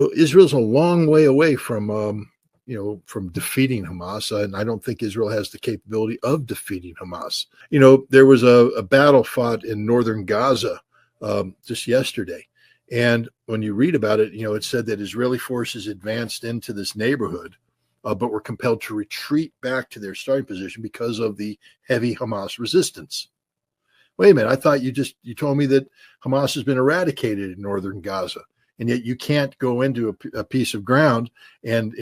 Well, Israel's a long way away from, from defeating Hamas, and I don't think Israel has the capability of defeating Hamas. There was a battle fought in northern Gaza just yesterday, and when you read about it, it said that Israeli forces advanced into this neighborhood, but were compelled to retreat back to their starting position because of the heavy Hamas resistance. Wait a minute, I thought you told me that Hamas has been eradicated in northern Gaza, and yet you can't go into a piece of ground and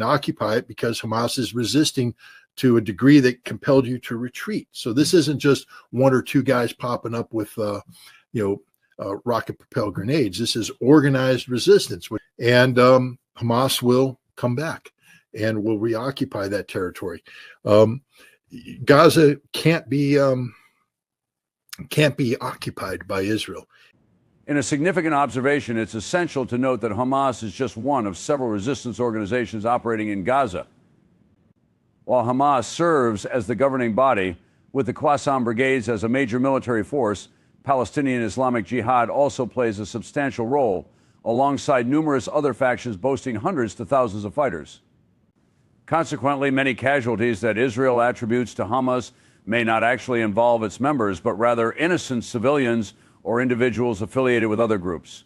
occupy it because Hamas is resisting to a degree that compelled you to retreat. So this isn't just one or two guys popping up with rocket propelled grenades. This is organized resistance, and Hamas will come back and will reoccupy that territory. Gaza can't be occupied by Israel. In a significant observation, it's essential to note that Hamas is just one of several resistance organizations operating in Gaza. While Hamas serves as the governing body, with the Qassam brigades as a major military force, Palestinian Islamic Jihad also plays a substantial role, alongside numerous other factions boasting hundreds to thousands of fighters. Consequently, many casualties that Israel attributes to Hamas may not actually involve its members, but rather innocent civilians or individuals affiliated with other groups.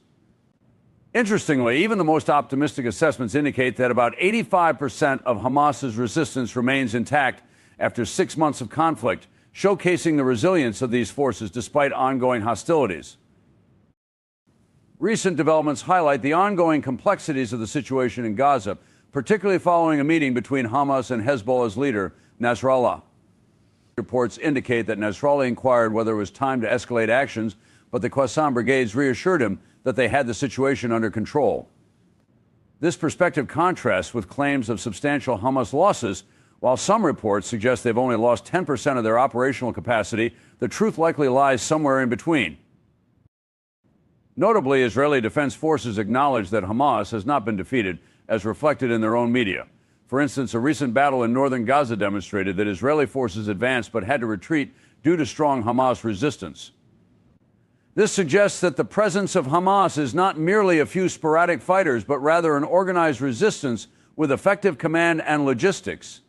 Interestingly, even the most optimistic assessments indicate that about 85% of Hamas's resistance remains intact after 6 months of conflict, showcasing the resilience of these forces despite ongoing hostilities. Recent developments highlight the ongoing complexities of the situation in Gaza, particularly following a meeting between Hamas and Hezbollah's leader, Nasrallah. Reports indicate that Nasrallah inquired whether it was time to escalate actions, but the Qassam brigades reassured him that they had the situation under control. This perspective contrasts with claims of substantial Hamas losses. While some reports suggest they've only lost 10% of their operational capacity, the truth likely lies somewhere in between. Notably, Israeli Defense Forces acknowledge that Hamas has not been defeated, as reflected in their own media. For instance, a recent battle in northern Gaza demonstrated that Israeli forces advanced but had to retreat due to strong Hamas resistance. This suggests that the presence of Hamas is not merely a few sporadic fighters, but rather an organized resistance with effective command and logistics.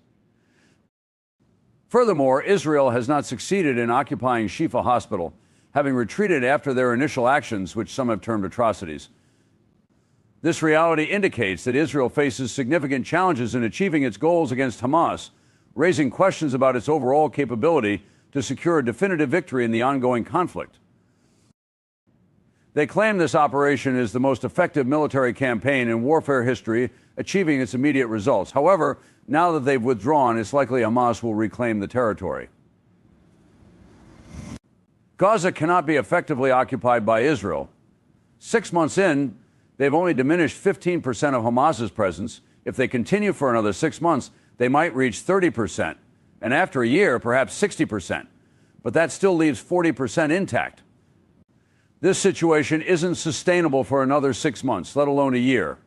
Furthermore, Israel has not succeeded in occupying Shifa Hospital, having retreated after their initial actions, which some have termed atrocities. This reality indicates that Israel faces significant challenges in achieving its goals against Hamas, raising questions about its overall capability to secure a definitive victory in the ongoing conflict. They claim this operation is the most effective military campaign in warfare history, achieving its immediate results. However, now that they've withdrawn, it's likely Hamas will reclaim the territory. Gaza cannot be effectively occupied by Israel. 6 months in, they've only diminished 15% of Hamas's presence. If they continue for another 6 months, they might reach 30%. And after a year, perhaps 60%. But that still leaves 40% intact. This situation isn't sustainable for another 6 months, let alone a year.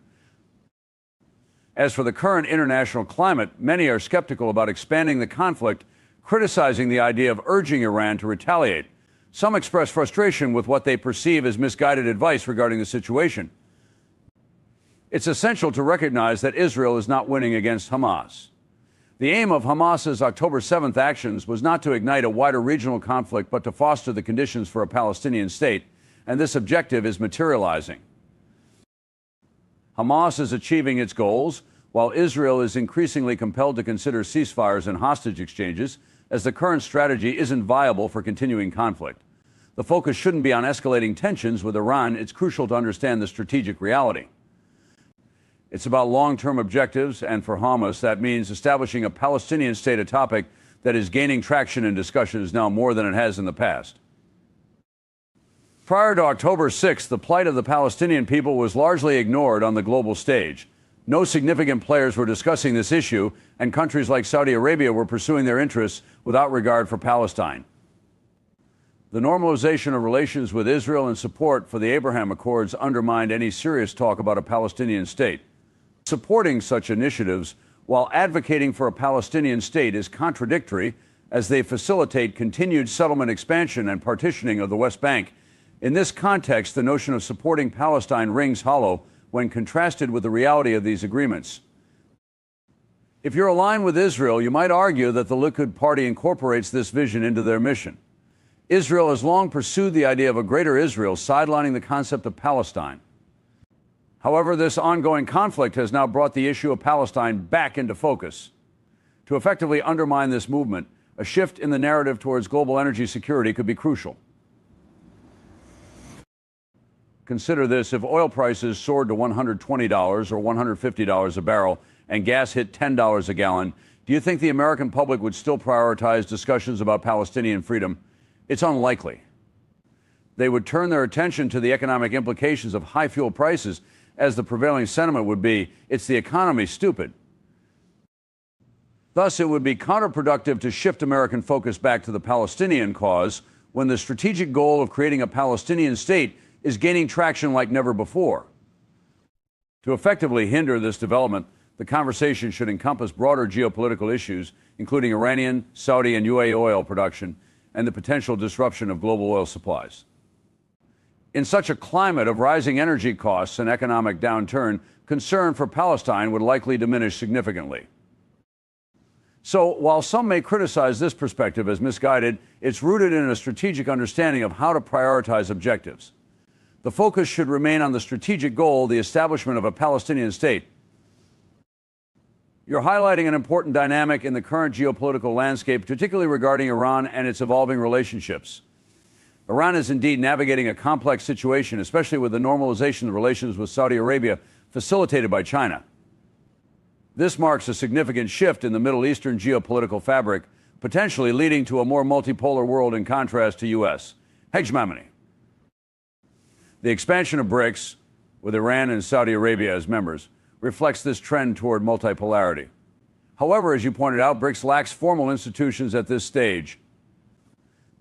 As for the current international climate, many are skeptical about expanding the conflict, criticizing the idea of urging Iran to retaliate. Some express frustration with what they perceive as misguided advice regarding the situation. It's essential to recognize that Israel is not winning against Hamas. The aim of Hamas's October 7th actions was not to ignite a wider regional conflict, but to foster the conditions for a Palestinian state, and this objective is materializing. Hamas is achieving its goals, while Israel is increasingly compelled to consider ceasefires and hostage exchanges, as the current strategy isn't viable for continuing conflict. The focus shouldn't be on escalating tensions with Iran. It's crucial to understand the strategic reality. It's about long-term objectives, and for Hamas, that means establishing a Palestinian state, a topic that is gaining traction in discussions now more than it has in the past. Prior to October 6th, the plight of the Palestinian people was largely ignored on the global stage. No significant players were discussing this issue, and countries like Saudi Arabia were pursuing their interests without regard for Palestine. The normalization of relations with Israel and support for the Abraham Accords undermined any serious talk about a Palestinian state. Supporting such initiatives while advocating for a Palestinian state is contradictory, as they facilitate continued settlement expansion and partitioning of the West Bank. In this context, the notion of supporting Palestine rings hollow, when contrasted with the reality of these agreements. If you're aligned with Israel, you might argue that the Likud party incorporates this vision into their mission. Israel has long pursued the idea of a greater Israel, sidelining the concept of Palestine. However, this ongoing conflict has now brought the issue of Palestine back into focus. To effectively undermine this movement, a shift in the narrative towards global energy security could be crucial. Consider this: if oil prices soared to $120 or $150 a barrel and gas hit $10 a gallon, do you think the American public would still prioritize discussions about Palestinian freedom? It's unlikely. They would turn their attention to the economic implications of high fuel prices, as the prevailing sentiment would be, it's the economy, stupid. Thus, it would be counterproductive to shift American focus back to the Palestinian cause when the strategic goal of creating a Palestinian state is gaining traction like never before. To effectively hinder this development, the conversation should encompass broader geopolitical issues, including Iranian, Saudi, and UAE oil production, and the potential disruption of global oil supplies. In such a climate of rising energy costs and economic downturn, concern for Palestine would likely diminish significantly. So, while some may criticize this perspective as misguided, it's rooted in a strategic understanding of how to prioritize objectives. The focus should remain on the strategic goal, the establishment of a Palestinian state. You're highlighting an important dynamic in the current geopolitical landscape, particularly regarding Iran and its evolving relationships. Iran is indeed navigating a complex situation, especially with the normalization of relations with Saudi Arabia facilitated by China. This marks a significant shift in the Middle Eastern geopolitical fabric, potentially leading to a more multipolar world in contrast to U.S. hegemony. The expansion of BRICS, with Iran and Saudi Arabia as members, reflects this trend toward multipolarity. However, as you pointed out, BRICS lacks formal institutions at this stage.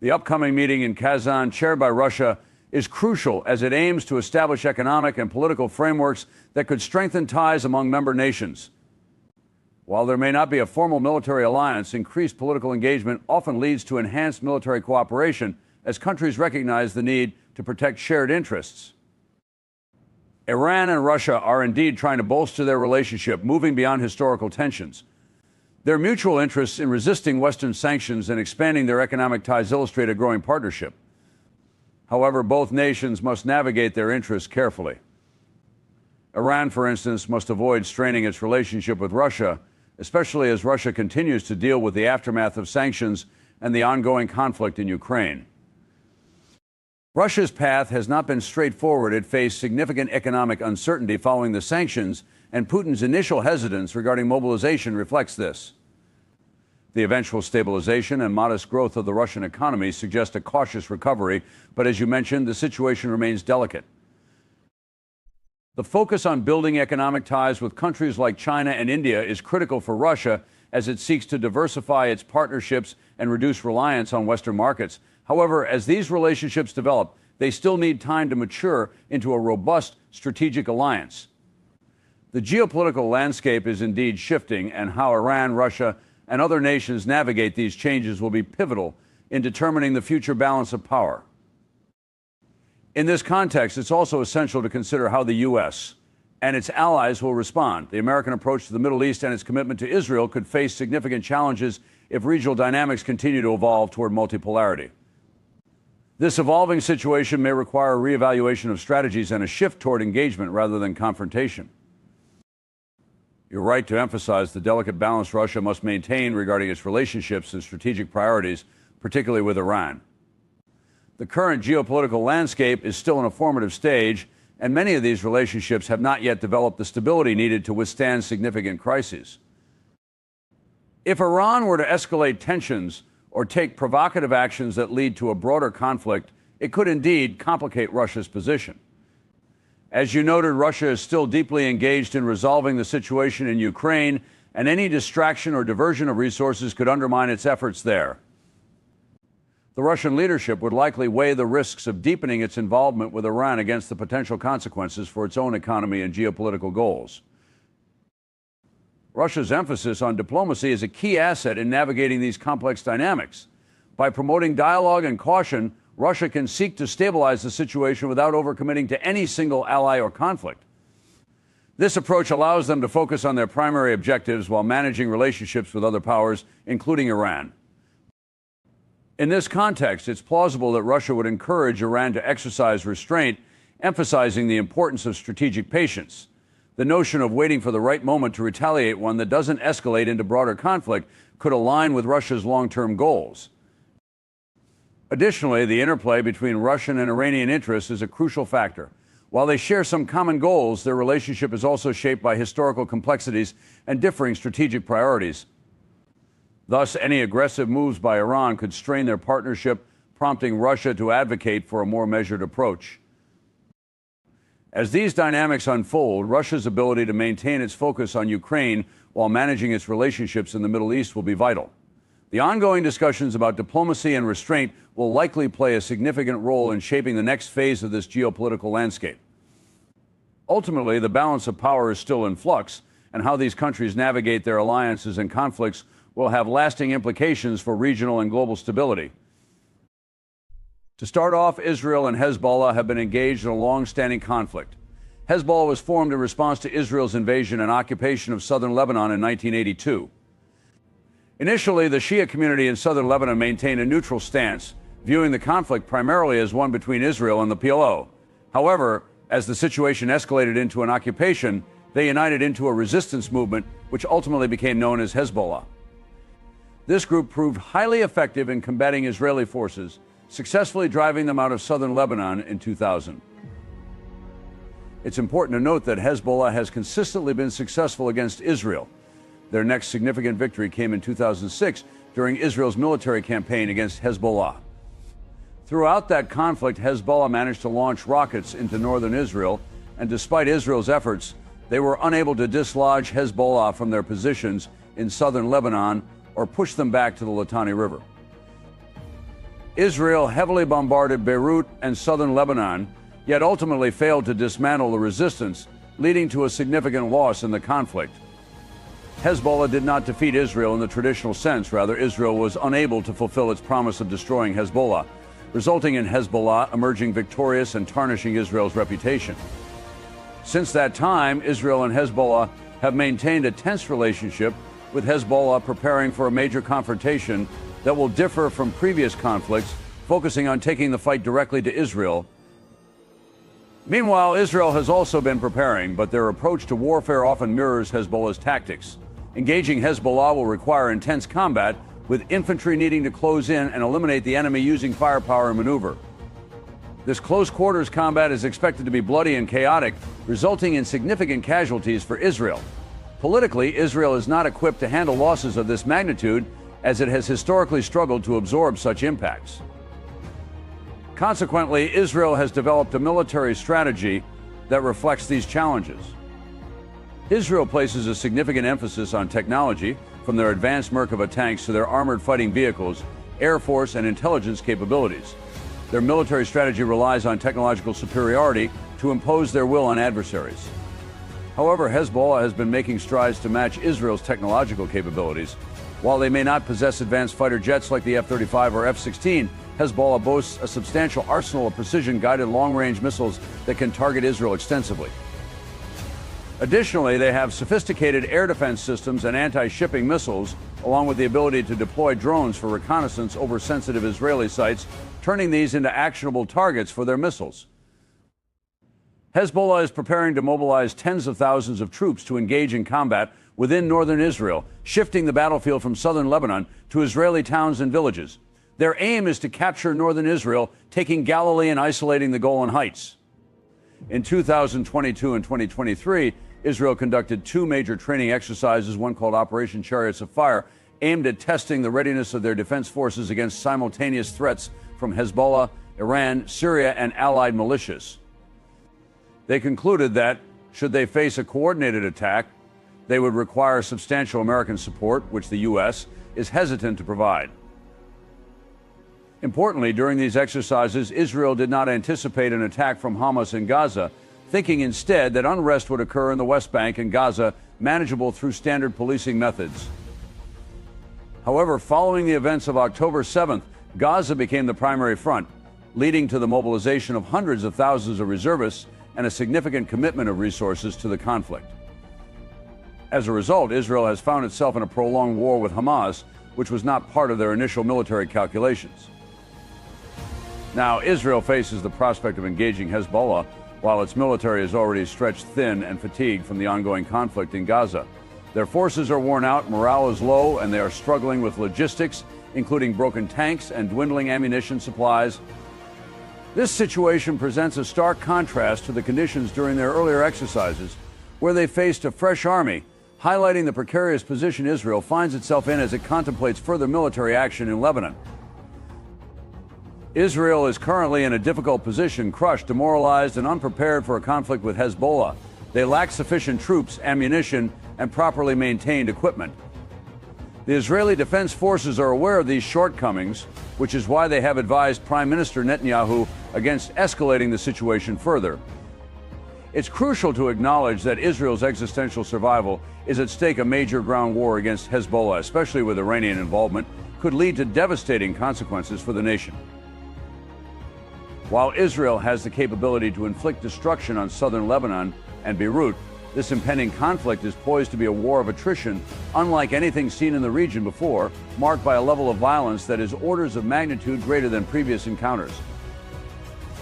The upcoming meeting in Kazan, chaired by Russia, is crucial as it aims to establish economic and political frameworks that could strengthen ties among member nations. While there may not be a formal military alliance, increased political engagement often leads to enhanced military cooperation as countries recognize the need to protect shared interests. Iran and Russia are indeed trying to bolster their relationship, moving beyond historical tensions. Their mutual interests in resisting Western sanctions and expanding their economic ties illustrate a growing partnership. However, both nations must navigate their interests carefully. Iran, for instance, must avoid straining its relationship with Russia, especially as Russia continues to deal with the aftermath of sanctions and the ongoing conflict in Ukraine. Russia's path has not been straightforward. It faced significant economic uncertainty following the sanctions, and Putin's initial hesitance regarding mobilization reflects this. The eventual stabilization and modest growth of the Russian economy suggest a cautious recovery, but as you mentioned, the situation remains delicate. The focus on building economic ties with countries like China and India is critical for Russia as it seeks to diversify its partnerships and reduce reliance on Western markets. However, as these relationships develop, they still need time to mature into a robust strategic alliance. The geopolitical landscape is indeed shifting, and how Iran, Russia, and other nations navigate these changes will be pivotal in determining the future balance of power. In this context, it's also essential to consider how the U.S. and its allies will respond. The American approach to the Middle East and its commitment to Israel could face significant challenges if regional dynamics continue to evolve toward multipolarity. This evolving situation may require a reevaluation of strategies and a shift toward engagement rather than confrontation. You're right to emphasize the delicate balance Russia must maintain regarding its relationships and strategic priorities, particularly with Iran. The current geopolitical landscape is still in a formative stage, and many of these relationships have not yet developed the stability needed to withstand significant crises. If Iran were to escalate tensions or take provocative actions that lead to a broader conflict, it could indeed complicate Russia's position. As you noted, Russia is still deeply engaged in resolving the situation in Ukraine, and any distraction or diversion of resources could undermine its efforts there. The Russian leadership would likely weigh the risks of deepening its involvement with Iran against the potential consequences for its own economy and geopolitical goals. Russia's emphasis on diplomacy is a key asset in navigating these complex dynamics. By promoting dialogue and caution, Russia can seek to stabilize the situation without overcommitting to any single ally or conflict. This approach allows them to focus on their primary objectives while managing relationships with other powers, including Iran. In this context, it's plausible that Russia would encourage Iran to exercise restraint, emphasizing the importance of strategic patience. The notion of waiting for the right moment to retaliate, one that doesn't escalate into broader conflict, could align with Russia's long-term goals. Additionally, the interplay between Russian and Iranian interests is a crucial factor. While they share some common goals, their relationship is also shaped by historical complexities and differing strategic priorities. Thus, any aggressive moves by Iran could strain their partnership, prompting Russia to advocate for a more measured approach. As these dynamics unfold, Russia's ability to maintain its focus on Ukraine while managing its relationships in the Middle East will be vital. The ongoing discussions about diplomacy and restraint will likely play a significant role in shaping the next phase of this geopolitical landscape. Ultimately, the balance of power is still in flux, and how these countries navigate their alliances and conflicts will have lasting implications for regional and global stability. To start off, Israel and Hezbollah have been engaged in a long-standing conflict. Hezbollah was formed in response to Israel's invasion and occupation of southern Lebanon in 1982. Initially, the Shia community in southern Lebanon maintained a neutral stance, viewing the conflict primarily as one between Israel and the PLO. However, as the situation escalated into an occupation, they united into a resistance movement, which ultimately became known as Hezbollah. This group proved highly effective in combating Israeli forces, successfully driving them out of southern Lebanon in 2000. It's important to note that Hezbollah has consistently been successful against Israel. Their next significant victory came in 2006 during Israel's military campaign against Hezbollah. Throughout that conflict, Hezbollah managed to launch rockets into northern Israel, and despite Israel's efforts, they were unable to dislodge Hezbollah from their positions in southern Lebanon or push them back to the Litani River. Israel heavily bombarded Beirut and southern Lebanon, yet ultimately failed to dismantle the resistance, leading to a significant loss in the conflict. Hezbollah did not defeat Israel in the traditional sense. Rather, Israel was unable to fulfill its promise of destroying Hezbollah, resulting in Hezbollah emerging victorious and tarnishing Israel's reputation. Since that time, Israel and Hezbollah have maintained a tense relationship, with Hezbollah preparing for a major confrontation that will differ from previous conflicts, focusing on taking the fight directly to Israel. Meanwhile, Israel has also been preparing, but their approach to warfare often mirrors Hezbollah's tactics. Engaging Hezbollah will require intense combat, with infantry needing to close in and eliminate the enemy using firepower and maneuver. This close-quarters combat is expected to be bloody and chaotic, resulting in significant casualties for Israel. Politically, Israel is not equipped to handle losses of this magnitude, as it has historically struggled to absorb such impacts. Consequently, Israel has developed a military strategy that reflects these challenges. Israel places a significant emphasis on technology, from their advanced Merkava tanks to their armored fighting vehicles, air force, and intelligence capabilities. Their military strategy relies on technological superiority to impose their will on adversaries. However, Hezbollah has been making strides to match Israel's technological capabilities. While they may not possess advanced fighter jets like the F-35 or F-16, Hezbollah boasts a substantial arsenal of precision-guided long-range missiles that can target Israel extensively. Additionally, they have sophisticated air defense systems and anti-shipping missiles, along with the ability to deploy drones for reconnaissance over sensitive Israeli sites, turning these into actionable targets for their missiles. Hezbollah is preparing to mobilize tens of thousands of troops to engage in combat within northern Israel, shifting the battlefield from southern Lebanon to Israeli towns and villages. Their aim is to capture northern Israel, taking Galilee and isolating the Golan Heights. In 2022 and 2023, Israel conducted two major training exercises, one called Operation Chariots of Fire, aimed at testing the readiness of their defense forces against simultaneous threats from Hezbollah, Iran, Syria, and allied militias. They concluded that, should they face a coordinated attack, they would require substantial American support, which the U.S. is hesitant to provide. Importantly, during these exercises, Israel did not anticipate an attack from Hamas in Gaza, thinking instead that unrest would occur in the West Bank and Gaza, manageable through standard policing methods. However, following the events of October 7th, Gaza became the primary front, leading to the mobilization of hundreds of thousands of reservists, and a significant commitment of resources to the conflict. As a result, Israel has found itself in a prolonged war with Hamas, which was not part of their initial military calculations. Now, Israel faces the prospect of engaging Hezbollah while its military is already stretched thin and fatigued from the ongoing conflict in Gaza. Their forces are worn out, morale is low, and they are struggling with logistics, including broken tanks and dwindling ammunition supplies. This situation presents a stark contrast to the conditions during their earlier exercises, where they faced a fresh army, highlighting the precarious position Israel finds itself in as it contemplates further military action in Lebanon. Israel is currently in a difficult position, crushed, demoralized, and unprepared for a conflict with Hezbollah. They lack sufficient troops, ammunition, and properly maintained equipment. The Israeli Defense Forces are aware of these shortcomings, which is why they have advised Prime Minister Netanyahu against escalating the situation further. It's crucial to acknowledge that Israel's existential survival is at stake. A major ground war against Hezbollah, especially with Iranian involvement, could lead to devastating consequences for the nation. While Israel has the capability to inflict destruction on southern Lebanon and Beirut, this impending conflict is poised to be a war of attrition, unlike anything seen in the region before, marked by a level of violence that is orders of magnitude greater than previous encounters.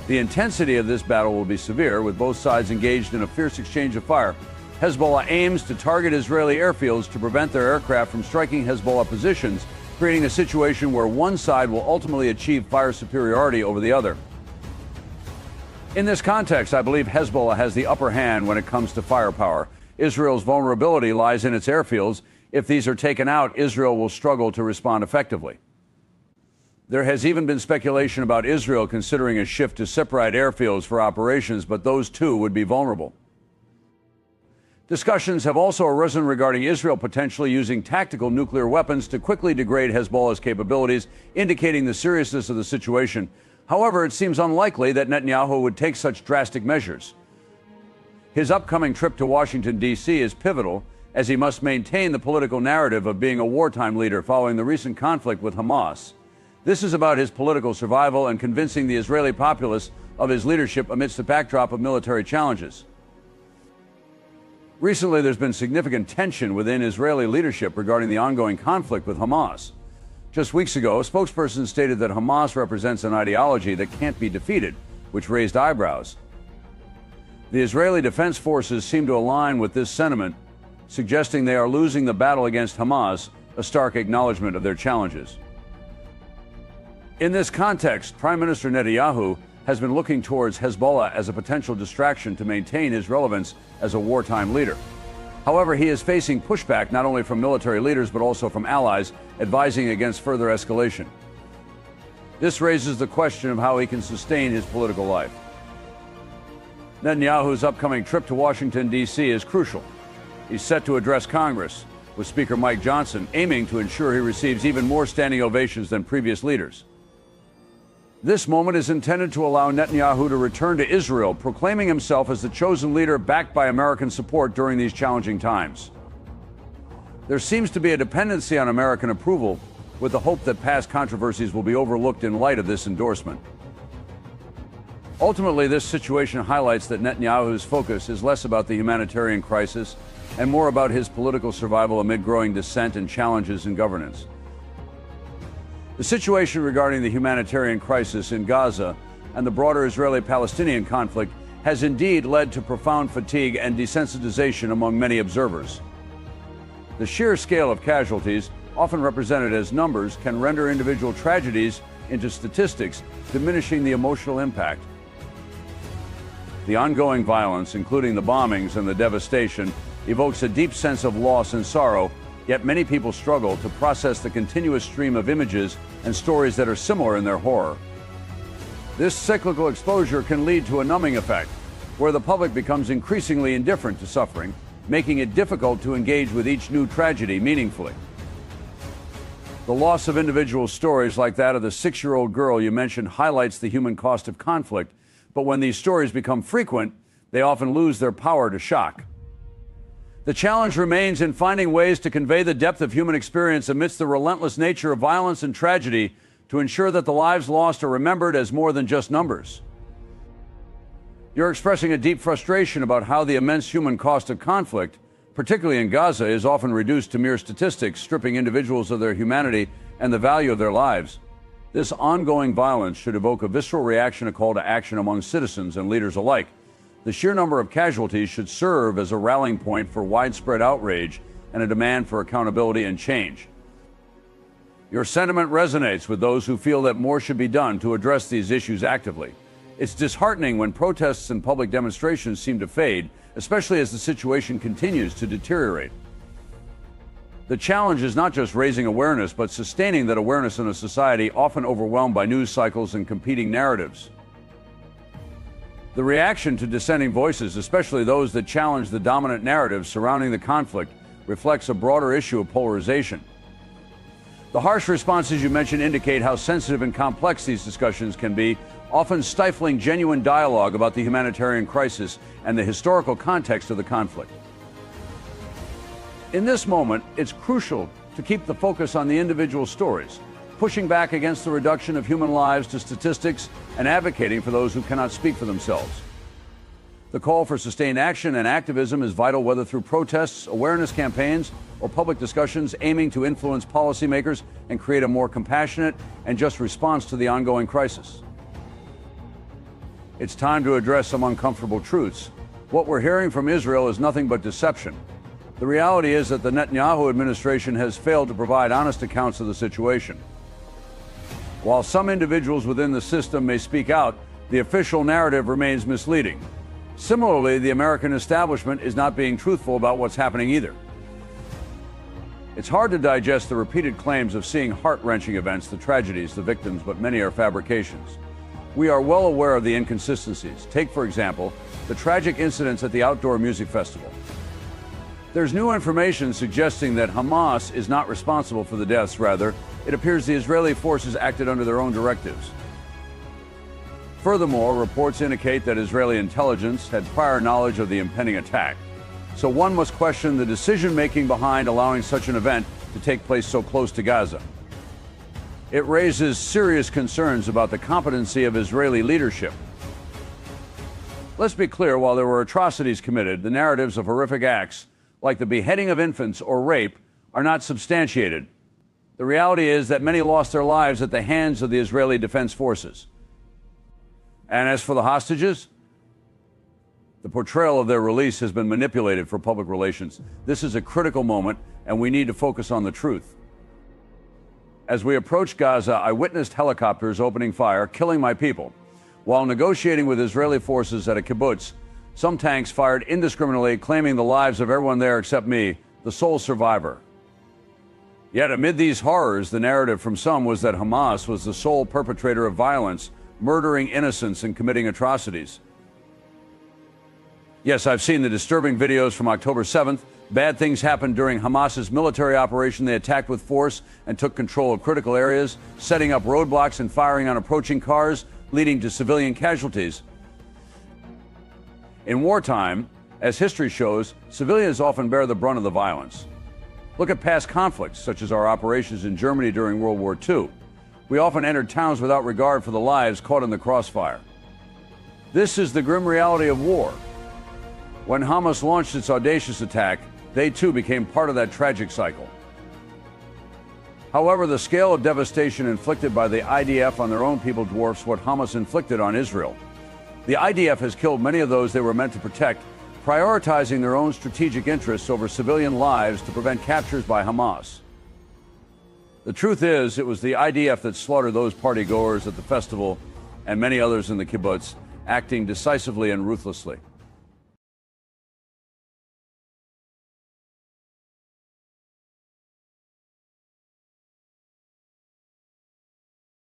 The intensity of this battle will be severe, with both sides engaged in a fierce exchange of fire. Hezbollah aims to target Israeli airfields to prevent their aircraft from striking Hezbollah positions, creating a situation where one side will ultimately achieve fire superiority over the other. In this context, I believe Hezbollah has the upper hand when it comes to firepower. Israel's vulnerability lies in its airfields. If these are taken out, Israel will struggle to respond effectively. There has even been speculation about Israel considering a shift to separate airfields for operations, but those too would be vulnerable. Discussions have also arisen regarding Israel potentially using tactical nuclear weapons to quickly degrade Hezbollah's capabilities, indicating the seriousness of the situation. However, it seems unlikely that Netanyahu would take such drastic measures. His upcoming trip to Washington, D.C. is pivotal, as he must maintain the political narrative of being a wartime leader following the recent conflict with Hamas. This is about his political survival and convincing the Israeli populace of his leadership amidst the backdrop of military challenges. Recently, there's been significant tension within Israeli leadership regarding the ongoing conflict with Hamas. Just weeks ago, a spokesperson stated that Hamas represents an ideology that can't be defeated, which raised eyebrows. The Israeli Defense Forces seem to align with this sentiment, suggesting they are losing the battle against Hamas, a stark acknowledgement of their challenges. In this context, Prime Minister Netanyahu has been looking towards Hezbollah as a potential distraction to maintain his relevance as a wartime leader. However, he is facing pushback not only from military leaders but also from allies, advising against further escalation. This raises the question of how he can sustain his political life. Netanyahu's upcoming trip to Washington, D.C. is crucial. He's set to address Congress, with Speaker Mike Johnson aiming to ensure he receives even more standing ovations than previous leaders. This moment is intended to allow Netanyahu to return to Israel, proclaiming himself as the chosen leader backed by American support during these challenging times. There seems to be a dependency on American approval, with the hope that past controversies will be overlooked in light of this endorsement. Ultimately, this situation highlights that Netanyahu's focus is less about the humanitarian crisis and more about his political survival amid growing dissent and challenges in governance. The situation regarding the humanitarian crisis in Gaza and the broader Israeli-Palestinian conflict has indeed led to profound fatigue and desensitization among many observers. The sheer scale of casualties, often represented as numbers, can render individual tragedies into statistics, diminishing the emotional impact. The ongoing violence, including the bombings and the devastation, evokes a deep sense of loss and sorrow, yet many people struggle to process the continuous stream of images and stories that are similar in their horror. This cyclical exposure can lead to a numbing effect, where the public becomes increasingly indifferent to suffering, making it difficult to engage with each new tragedy meaningfully. The loss of individual stories like that of the 6-year-old girl you mentioned highlights the human cost of conflict, but when these stories become frequent, they often lose their power to shock. The challenge remains in finding ways to convey the depth of human experience amidst the relentless nature of violence and tragedy to ensure that the lives lost are remembered as more than just numbers. You're expressing a deep frustration about how the immense human cost of conflict, particularly in Gaza, is often reduced to mere statistics, stripping individuals of their humanity and the value of their lives. This ongoing violence should evoke a visceral reaction, a call to action among citizens and leaders alike. The sheer number of casualties should serve as a rallying point for widespread outrage and a demand for accountability and change. Your sentiment resonates with those who feel that more should be done to address these issues actively. It's disheartening when protests and public demonstrations seem to fade, especially as the situation continues to deteriorate. The challenge is not just raising awareness, but sustaining that awareness in a society often overwhelmed by news cycles and competing narratives. The reaction to dissenting voices, especially those that challenge the dominant narrative surrounding the conflict, reflects a broader issue of polarization. The harsh responses you mentioned indicate how sensitive and complex these discussions can be, often stifling genuine dialogue about the humanitarian crisis and the historical context of the conflict. In this moment, it's crucial to keep the focus on the individual stories, pushing back against the reduction of human lives to statistics and advocating for those who cannot speak for themselves. The call for sustained action and activism is vital, whether through protests, awareness campaigns, or public discussions aiming to influence policymakers and create a more compassionate and just response to the ongoing crisis. It's time to address some uncomfortable truths. What we're hearing from Israel is nothing but deception. The reality is that the Netanyahu administration has failed to provide honest accounts of the situation. While some individuals within the system may speak out, the official narrative remains misleading. Similarly, the American establishment is not being truthful about what's happening either. It's hard to digest the repeated claims of seeing heart-wrenching events, the tragedies, the victims, but many are fabrications. We are well aware of the inconsistencies. Take, for example, the tragic incidents at the outdoor music festival. There's new information suggesting that Hamas is not responsible for the deaths. Rather, it appears the Israeli forces acted under their own directives. Furthermore, reports indicate that Israeli intelligence had prior knowledge of the impending attack. So one must question the decision-making behind allowing such an event to take place so close to Gaza. It raises serious concerns about the competency of Israeli leadership. Let's be clear, while there were atrocities committed, the narratives of horrific acts, like the beheading of infants or rape, are not substantiated. The reality is that many lost their lives at the hands of the Israeli Defense Forces. And as for the hostages, the portrayal of their release has been manipulated for public relations. This is a critical moment, and we need to focus on the truth. As we approached Gaza, I witnessed helicopters opening fire, killing my people. While negotiating with Israeli forces at a kibbutz, some tanks fired indiscriminately, claiming the lives of everyone there except me, the sole survivor. Yet amid these horrors, the narrative from some was that Hamas was the sole perpetrator of violence, murdering innocents and committing atrocities. Yes, I've seen the disturbing videos from October 7th. Bad things happened during Hamas's military operation. They attacked with force and took control of critical areas, setting up roadblocks and firing on approaching cars, leading to civilian casualties. In wartime, as history shows, civilians often bear the brunt of the violence. Look at past conflicts, such as our operations in Germany during World War II. We often entered towns without regard for the lives caught in the crossfire. This is the grim reality of war. When Hamas launched its audacious attack, they too became part of that tragic cycle. However, the scale of devastation inflicted by the IDF on their own people dwarfs what Hamas inflicted on Israel. The IDF has killed many of those they were meant to protect, prioritizing their own strategic interests over civilian lives to prevent captures by Hamas. The truth is, it was the IDF that slaughtered those partygoers at the festival and many others in the kibbutz, acting decisively and ruthlessly.